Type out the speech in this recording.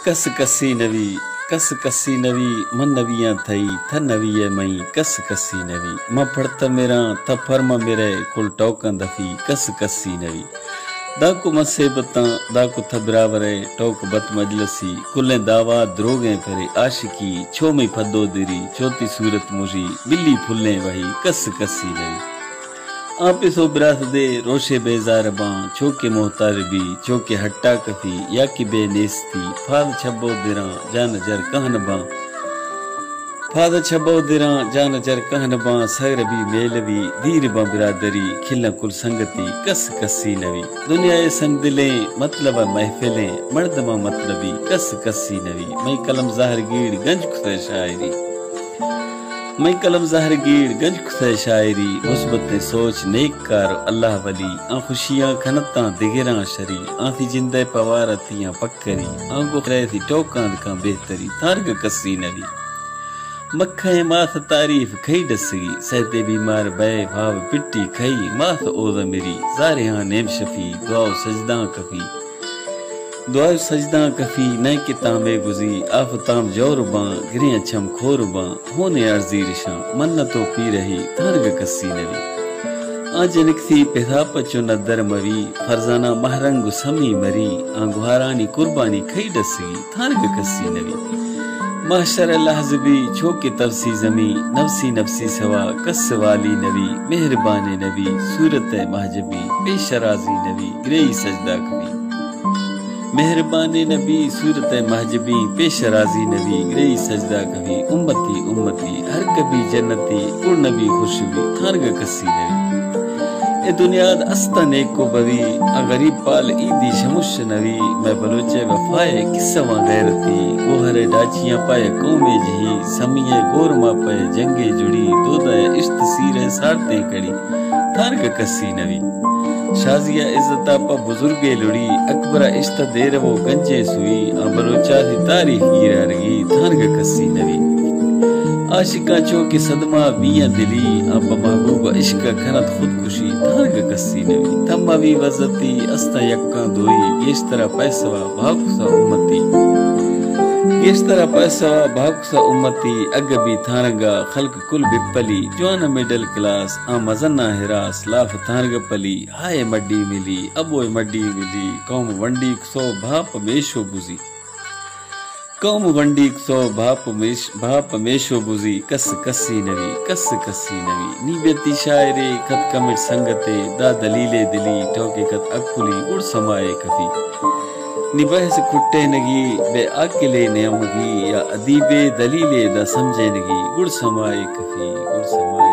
कस कसी नवी मन नवियां थई थ नवी मई कस कसी नवी मां फड़त मेरा थ फर्म मेरे कुल टोकं दफी कसी नवी दाकु मसेबतां दाकु थ बरावरे टोक बत मजलसी कुले दावा द्रोगे करे आशिकी छो में फदो दिरी छोती सूरत मुझी बिल्ली फुल्ले वही कसी नवी आप सो बिरास दे रोशे बेजार बां छोके मोहतार भी छोके हट्टा कफी या कि बे नेस्ती फाद छबो दिरा जान जर कहन बां फाद छबो दिरा जान जर कहन बां सर भी मेल भी दीर बां बिरादरी खिल कुल संगती कसी नवी दुनिया संग दिले मतलब महफिलें मर्द मां मतलबी कसी नवी मई कलम ज़ाहिर गीड़ गंज खुद शायरी मैं कलम ज़ाहिर गीड़ गंज खुद शायरी मुस्बत सोच नेक कार अल्लाह वली आ खुशियां खनता दिगरा शरी आथी जिंदे पवार थियां पक्करी आंगो खैथी टोकां का बेहतरी थारग कसी नवी मखे माथ तारीफ खई डसगी सहते बीमार बे भाव पिट्टी खई माथ ओद मेरी ज़ारे हां नेम शफी दुआ सजदा कफी दुआ सजदा कफी नए किताबे गुजी आफताब जोरबां गिरे छम खोरबां होने अर्जी रिशा मन तो पी रही थारग कसी नवी आज निकसी पेदाप चो नदर मवी फरजाना महरंग समी मरी आंगुहारानी कुर्बानी खई डसगी थारग कसी नवी महशर लहज़बी छोके तफसी जमी नफसी सवा कस वाली नवी मेहरबान नवी सूरत महजबी पेशराजी नवी ग्रेई सजदा कभी मेहरबान नबी सूरत महजबी पेशराजी नबी ग्रेई सजदा कभी उम्मती हर कभी जन्नती उड़ नबी खुशबी थारग कसी नवी ए दुनिया अस्ता नेक को बवी आ गरीब पाल ईदी शमुश नवी मैं बलोचे वफाए किस्सा गैरती गोहरे डाचियां पाए कौमे जही समिये गोरमा पाए जंगे जुड़ी दोदा इश्त सीरे सारते कड़ी थारग कसी नवी शाजिया इज्जता पा बुजुर्गे लुड़ी अकबरा इश्त देर वो गंजे सुई बलोचा थी तारीफ गिरा रगी थारग कसी नवी आशिका चो के सदमा बिया दिली अब महबूब इश्क खनत खुदकुशी थारग कसी नवी थम्मावी वजती अस्ता यक्का दोई गेश तरह पैसवा भाकुसा उम्मती गेश तरह पैसवा भाकुसा उम्मती अग भी थारगा खल्क कुल बिपली जवान मिडल क्लास आ मजन्ना हिरास लाफ थारग पली हाय मड्डी मिली अबोय मड्डी मिली कौम वंडी सो भाप मेशो बुजी कौम वंडी सो भाप मेशो बुजी कसी नवी नीबती शायरे खत कमिट संगते दा दलीले दिली ठोके खत अकुली उड़ समाए कफी निबहस कुट्टे नगी बे अकेले नेमगी या अदीबे दलीले दा समझे नगी गुड़ समाए कफी गुड़ समाए